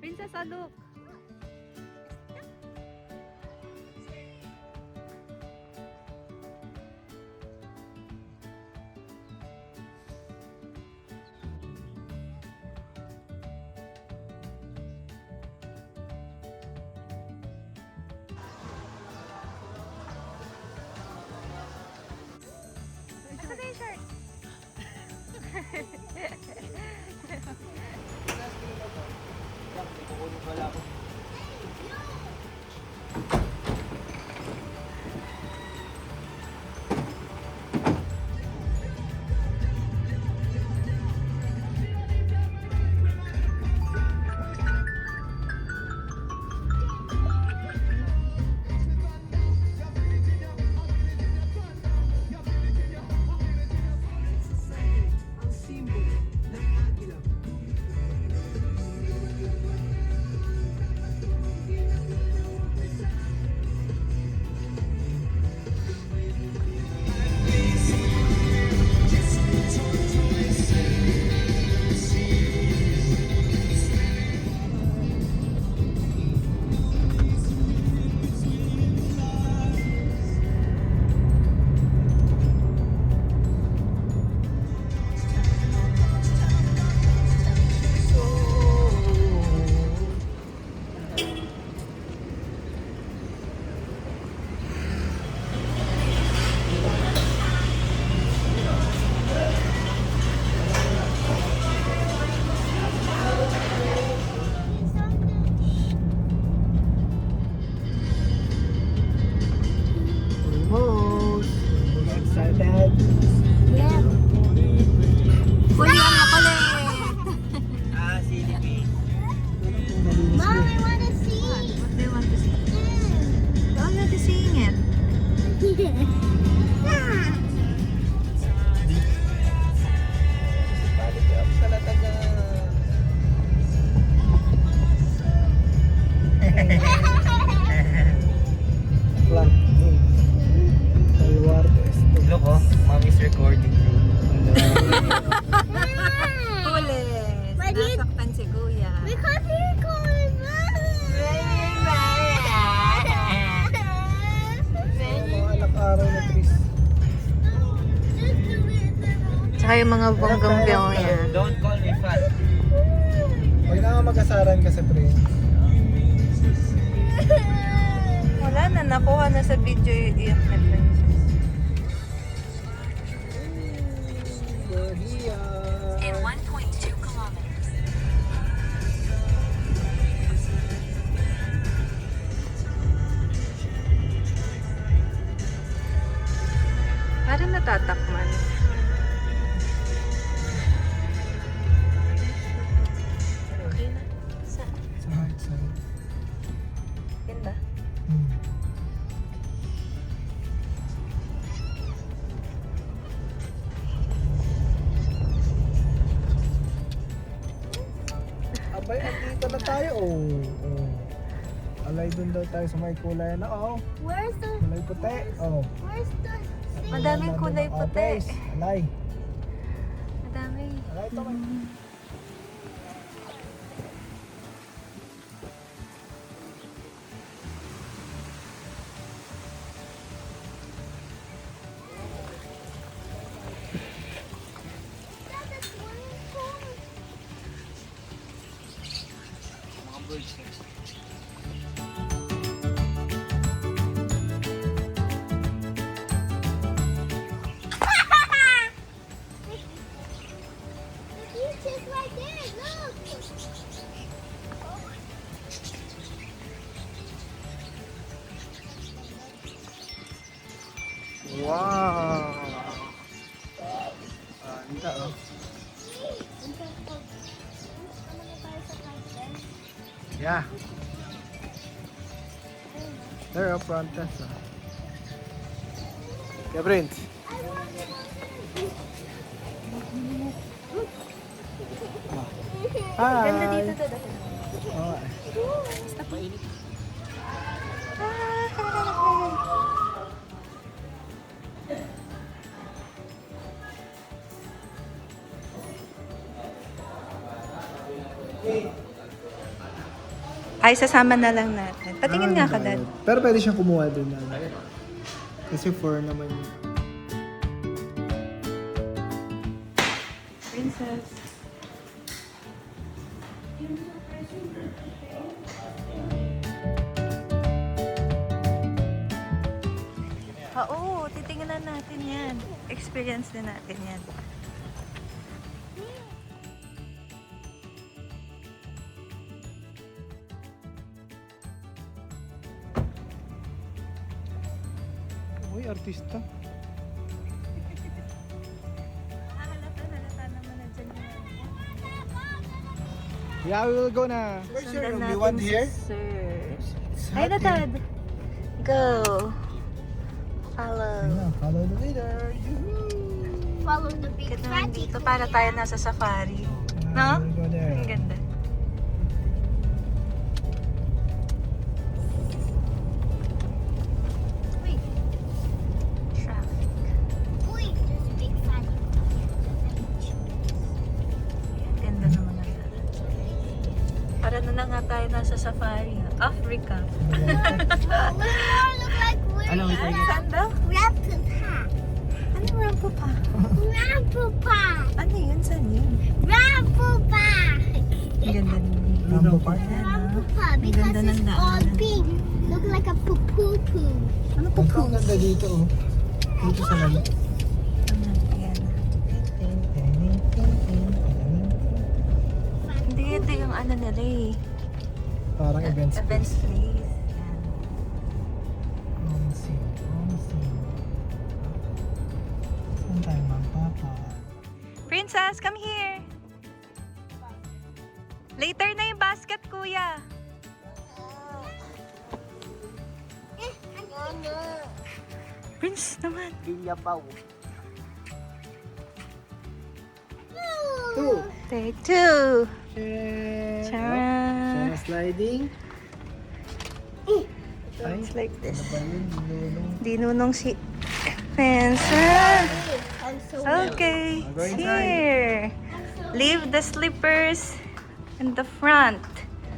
Princess Alok. Asa na yung shirt? Look, oh, mommy's recording. Pulis! Nasaktan si Kuya. Because you're calling Mga anak-araw na Tris. Tsaka yung mga bonggang-byong yan. Don't call me fat. Huwag na nga mag-asaran ka sa pre. Wala na, nakuha na sa video yung princess. In 1.2 kilometers. Parang natatakman. Okay na. Sa? Side. Ganda. Abay, andito na tayo. Oh. Alay dun daw tayo sa may kulay na. Oh. Where's the Kulay puti. Oh. where's the Madaming kulay puti. Alay. Madami. Alay ito may. Mga birds next. the beach is right there? Look. Wow! Ganda oh. Yeah. There are frontas oh. Yeah, Prince. Hi! Ganda dito to. Oh, Basta mainit. Ay, sasama na lang natin. Patingin nga ka, Dad. Pero pwede siyang kumuha din na. Kasi 4 naman yun. Princess. Oo, titingnan natin yan. Experience din natin yan. Uy, artista. Halata naman na dyan yan. Yeah, we will go na. Where's your Sundan room? You natin want si here? Sir. It's Hi, hot Dad. here. Go. Follow. Ayun na, follow the leader. Yoo-hoo! Follow the big Bakit naman fatty. dito para tayo nasa safari? Ah, No? we'll go there. Ang ganda. Wait, Traffic. wait, there's a big fatty. Ang ganda naman ng dalan. Para na nga tayo nasa safari. Africa. Look like we're Ano, wait, wait. Saan daw? Rampupa. Ano Rampupa? Rampupa. Ano yun? Saan yun? Rampupa. Ang ganda ng Rampupa. Rampupa Ang because ganda ng it's all daanan. pink. Look like a poo-poo-poo. Ano po Ang ganda dito, oh. Dito sa lalit. Ayan. Hindi, ito yung ano nila eh. Parang events. Events place. Saan tayo, Ma'am Papa? Princess, come here. Later na yung basket, kuya. Prince naman. Two. Take two. Share. Charan. Share sliding. Ay, It's like this. ano ba yun? Lulong. Dinunong si Princess. I'm so Okay, I'm going here. Leave the slippers in the front.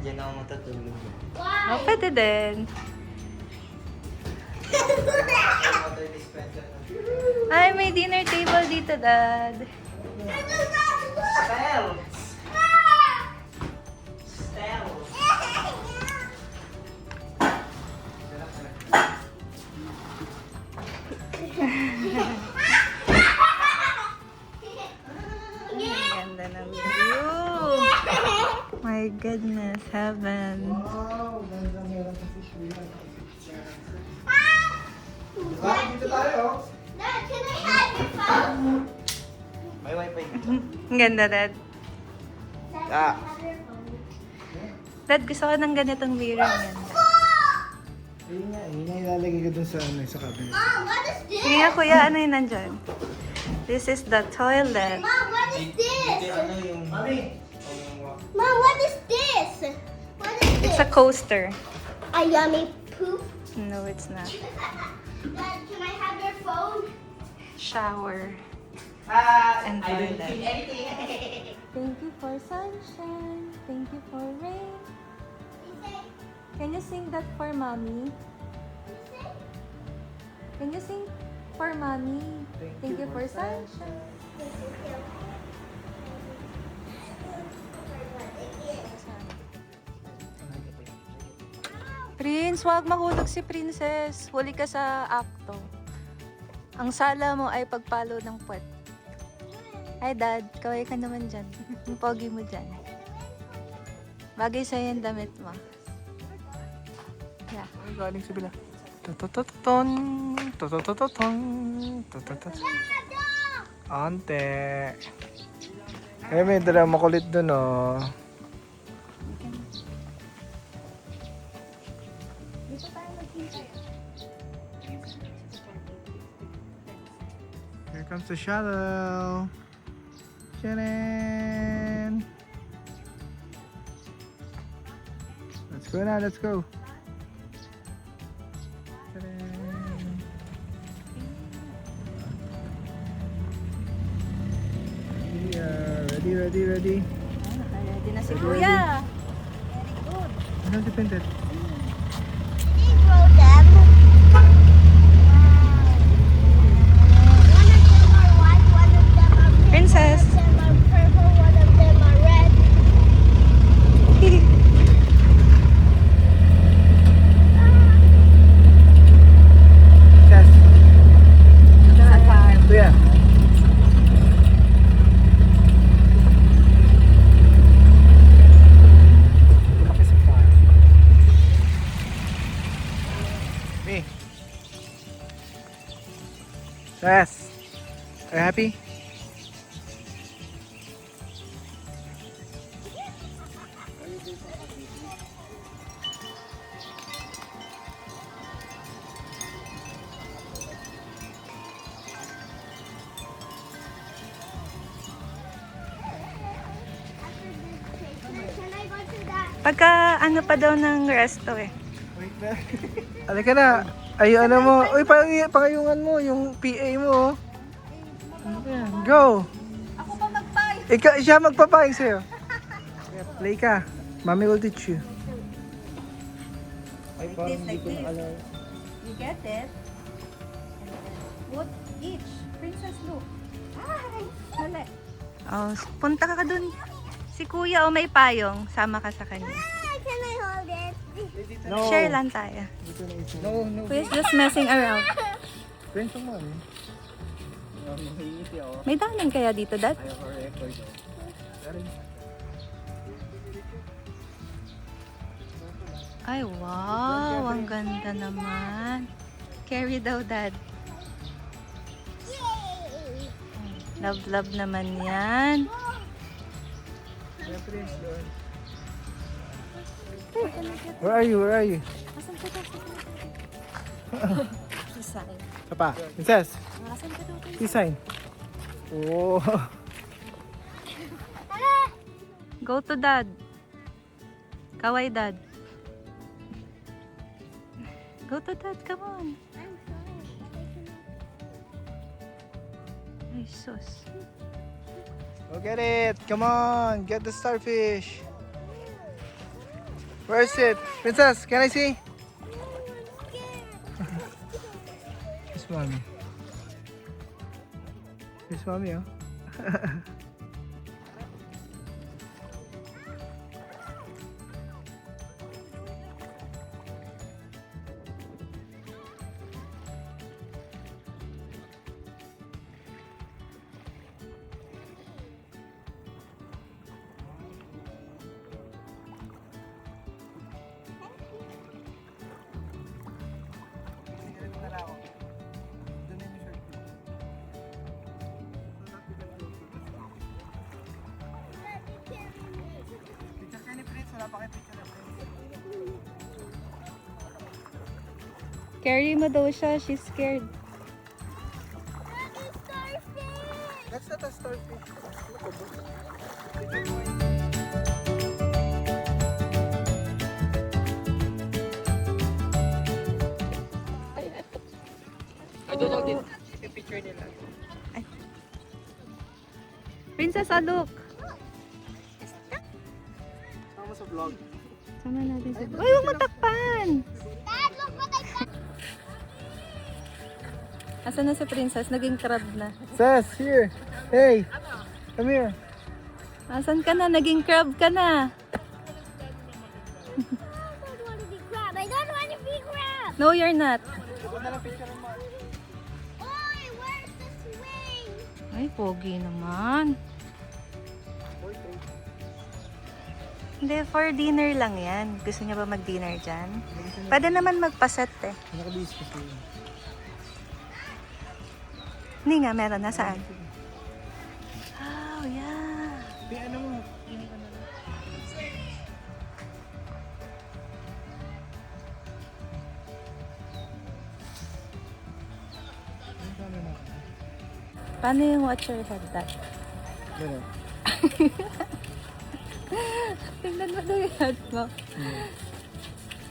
Diyan ako matutulog. Oh, pwede din. Water dispenser na. Ay, may dinner table dito, Dad. Spells! Spells! Ganda ng view. My goodness, heaven. Wow, ganda meron kasi siya. Diba? Dito tayo. Dad, can I have your phone? May wifi dito. Ang ganda, Dad. Dad, Ah. can I have your phone? Dad, gusto ko ng ganitong mirror. Ang ganda. Ayun nga, ilalagay ko dun sa, sa cabinet. Mom, what is this? Sige nga, kuya, ano yun nandyan? This is the toilet. Mom, what is this? Ano yung... Mami! Mom, what is this? What is this? It's a coaster. A yummy poop. No, it's not. Dad, can I have your phone? Shower. And I don't toilet. feel anything. Thank you for sunshine. Thank you for rain. Can you sing that for mommy? Can you sing for mommy? Thank you for sunshine. Prince, wag mahulog si Princess. Huli ka sa akto. Ang sala mo ay pagpalo ng puwet. Ay, Dad, kaway ka naman dyan. Yung pogi mo dyan. Bagay sa'yo yung damit mo. Yeah. Galing sa bila. Totototon. Totototon. Totototon. Ante. Eh, may dala makulit dun, oh. Dito tayo mag-hintay. Here comes the shuttle. Tcharam! Let's go now, let's go. Tcharam! Yeah, ready. Ah, naka-ready Ready na si Kuya. Ano dependent? They grow them. One of them are white, one of them are pink, Princess. one of them are purple, one of them are red. Yes. Sa farm. Kuya. Lumaki sa farm. Me. Yes. Are you happy? Can I go to that? Pagka ano pa daw ng resto eh. Wait na. Halika na. Ay, ano mo. Uy, pangayungan mo. Yung PA mo. Ayan, go. Ako pa magpay. Ikaw, siya magpapayag sa'yo. Play ka. Mommy will teach you. Ay, Like this, like this. naalala. You get it? And then put each. Princess, look. Ay, mali. Oh, punta ka dun. Si Kuya, oh, may payong. Sama ka sa kanya. Can I hold it? No. Share lang tayo. Dito na ito. No, no. Kuya's just messing around. Friends mo, mommy. May danan kaya dito, Dad? Ay, wow. Ang ganda naman. Carry daw, Dad. Yay! Love naman yan. Where are you? Where are you? Asan ka daw? Design. Isa pa. Princess. Asan ka daw? Design. Oh. Go to Dad. Kaway, Dad. Go to Dad, come on. Ay, sus. Go get it. Come on. Get the starfish. Where is it? Princess, can I see? Yes, mommy. Yes, mommy, oh. Carry mo daw siya. She's scared. That's not a starfish. Picture nila. Princess, oh, look. Sama sa vlog. Sama natin sa... Uy, huwag matakpan! Dad, look what I found. Asan na si Princess? Naging crab na. Says, here. Hey. Come here. Asan ka na? Naging crab ka na. I don't want to be crab. I don't want to be crab. No, you're not. Oi, where's the swing? Ay, pogi naman. Hindi, for dinner lang yan. Gusto niya ba mag-dinner dyan? Pwede naman magpaset eh. Nakabis kasi. Hindi nga, meron. Nasaan? Oh, yeah. Ano mo? Paano yung watch your head, Dad? Ganun. Tingnan mo daw yung head mo.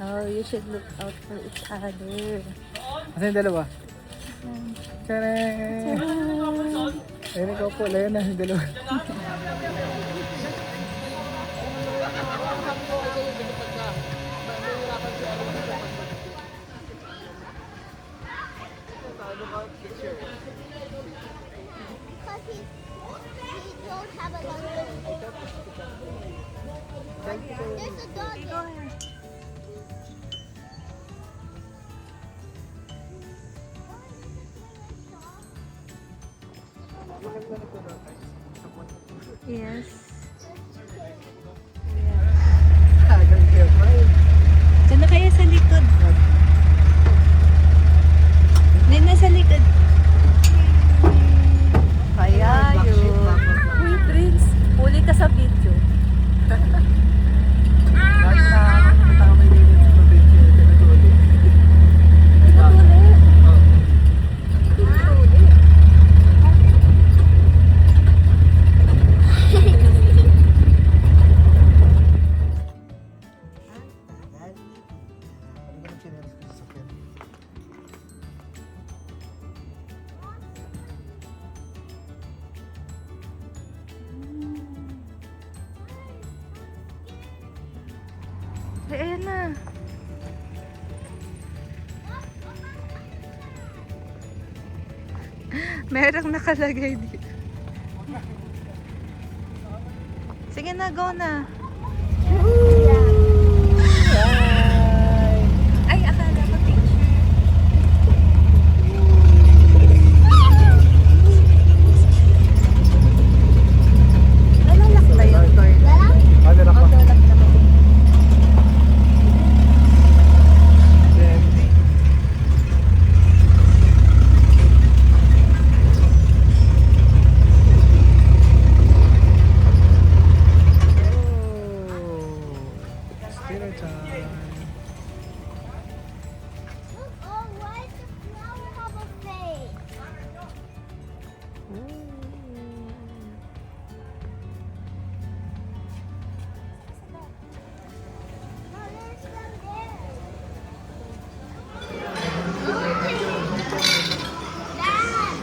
Oh, you should look out for each other. Asan yung dalawa? Tadaan! Ayun ikaw po, layan na yung dalawa. Because he don't have a gun. There's a dog there. Yes. Diyan na kaya sa likod. Diyan na sa likod. Kaya yun. Uy, Prince. Huli ka sa video. Ay, ayan na. Merong nakalagay dito. Sige na, go na. Ay, akala ko picture. Nalalak na yung door. Ano na pa? Autolock naman. Dinner time. Oh, why does the flower have a face? No, there's some there. Dad!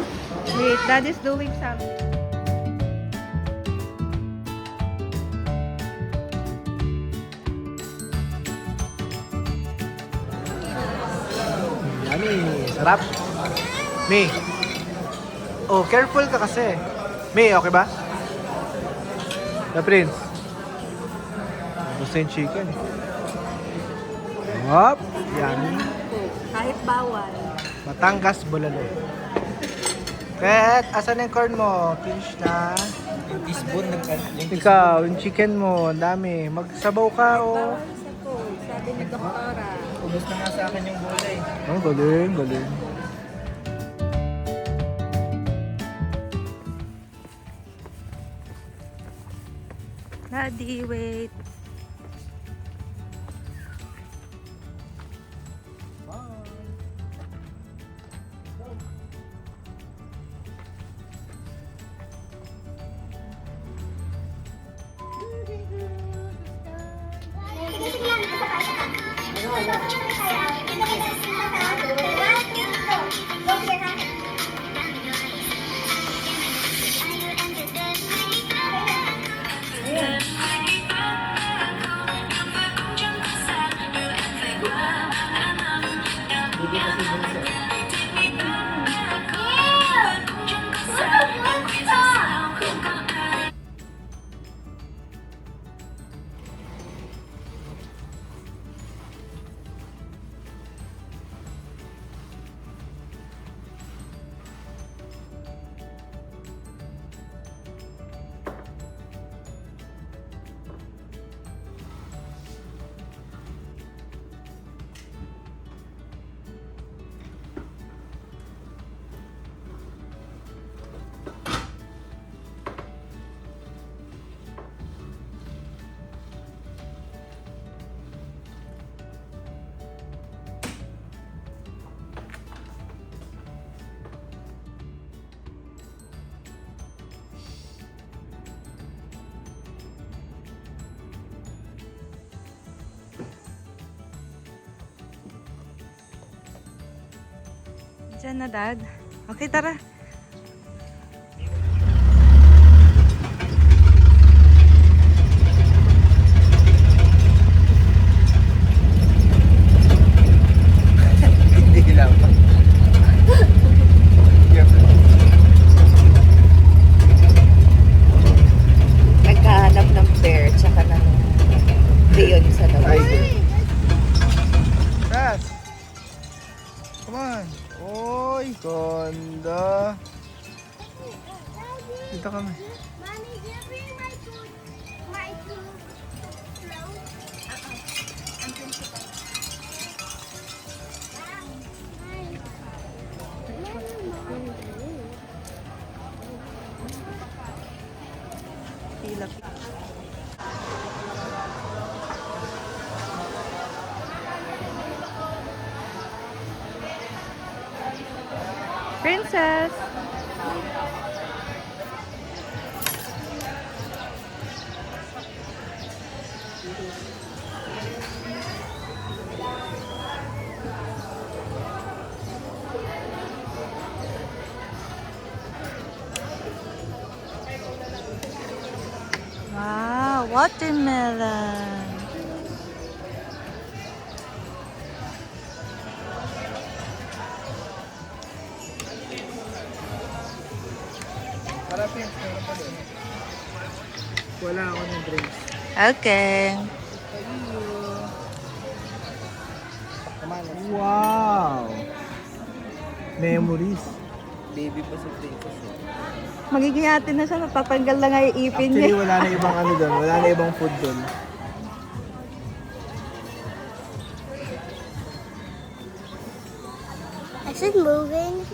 Wait, Dad is doing something. Yummy. Sarap. May. Oh, careful ka kasi. May, okay ba? The Prince. Gusto yung chicken. Hop. Yummy. Kahit bawal. Batangas Bulalo. Pet, asan yung corn mo? Finish na. Yung teaspoon ng Ikaw, yung chicken mo, ang dami. Magsabaw ka, oh. Sa pool, sabi ni Doktora. ubos na nga sa akin yung gulay. Oh, galing, galing. Daddy, wait. Diyan na, Dad. Okay, tara. Mommy, do you bring my food? My food? Clothes? Pila. Princess! Wow, watermelon. Harapin, meron pa doon. Wala ako ng drinks. Okay. Wow! Memories. Baby pa si Princess. Magiging atin na siya, natatanggal lang nga yung ipin Actually, niya. wala na ibang ano doon. Wala na ibang food doon. Is it moving?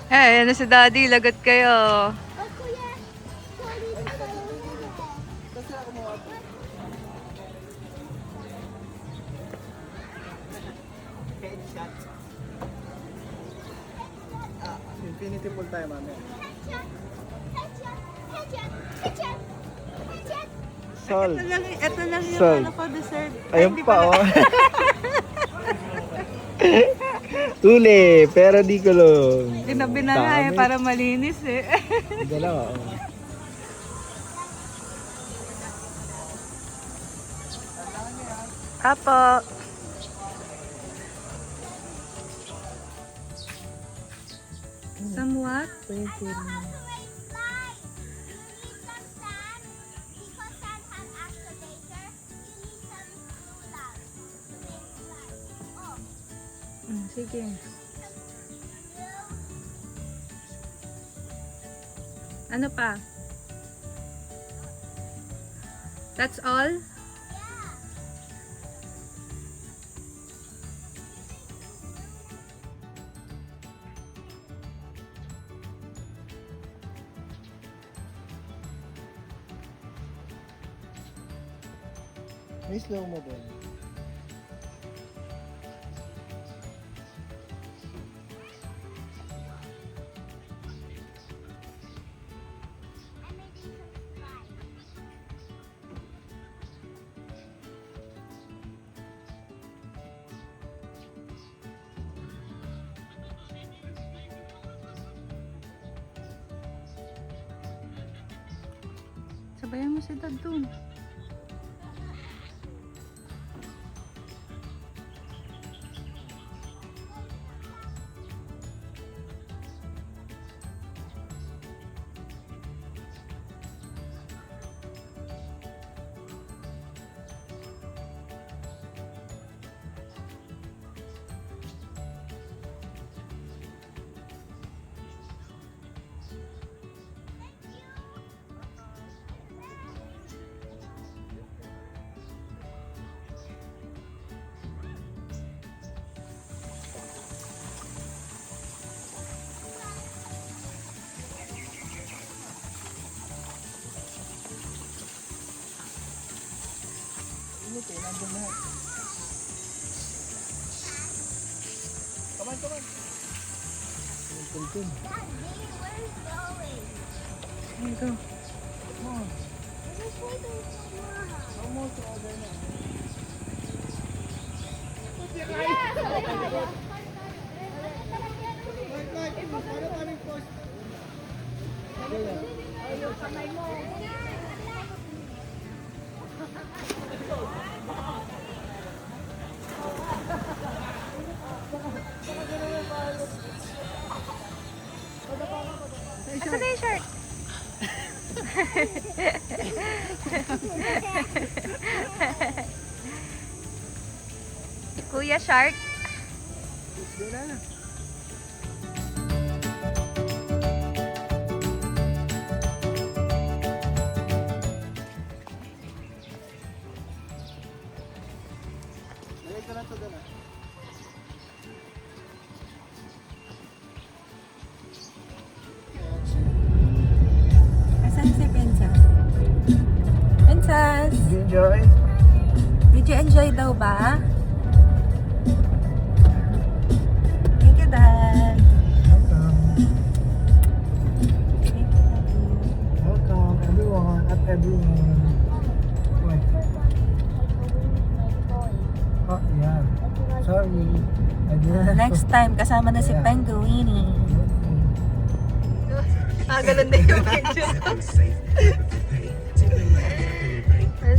Eh, ano si Daddy, lagot kayo. Oh, kuya. Sorry, Infinity pool tayo, mami. Salt. Ito lang yung Salt. ano ko, dessert. Ayun pa, oh. Huli, pero di ko lang. Tinabi na nga eh, Dami. para malinis eh. Dalawa, oh. Apo. Somewhat? Sige. Ano pa? That's all? May slow mo doon. Sabayan mo si Dad dun. Nandun lahat. Come on, come on. Tuntun. Daddy, where is going? Here you go. Come on. This is waiting so long. Almost order na. Asa na yung shirt? Kuya Shark. Wala na. Balik ka na to doon ah. Asan si Princess? Princess! Enjoy. Did you enjoy daw ba? Thank you, Dad. Welcome everyone at everyone. Wait. Oh, yeah. Sorry. I didn't. Next time, kasama na si Yeah. Penguini. Ah, ganun din yung picture ko.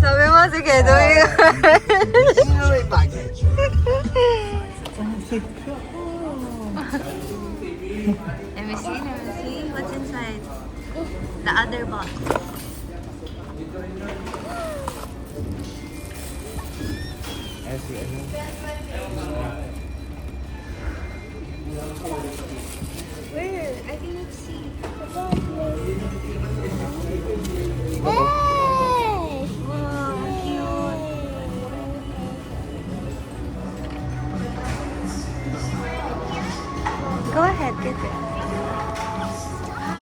Sabi mo, sige, doon May bag. Let me see. What's inside? The other box. Kasi ano? Where? I cannot see. Hey! Wow, cute. Go ahead, get it.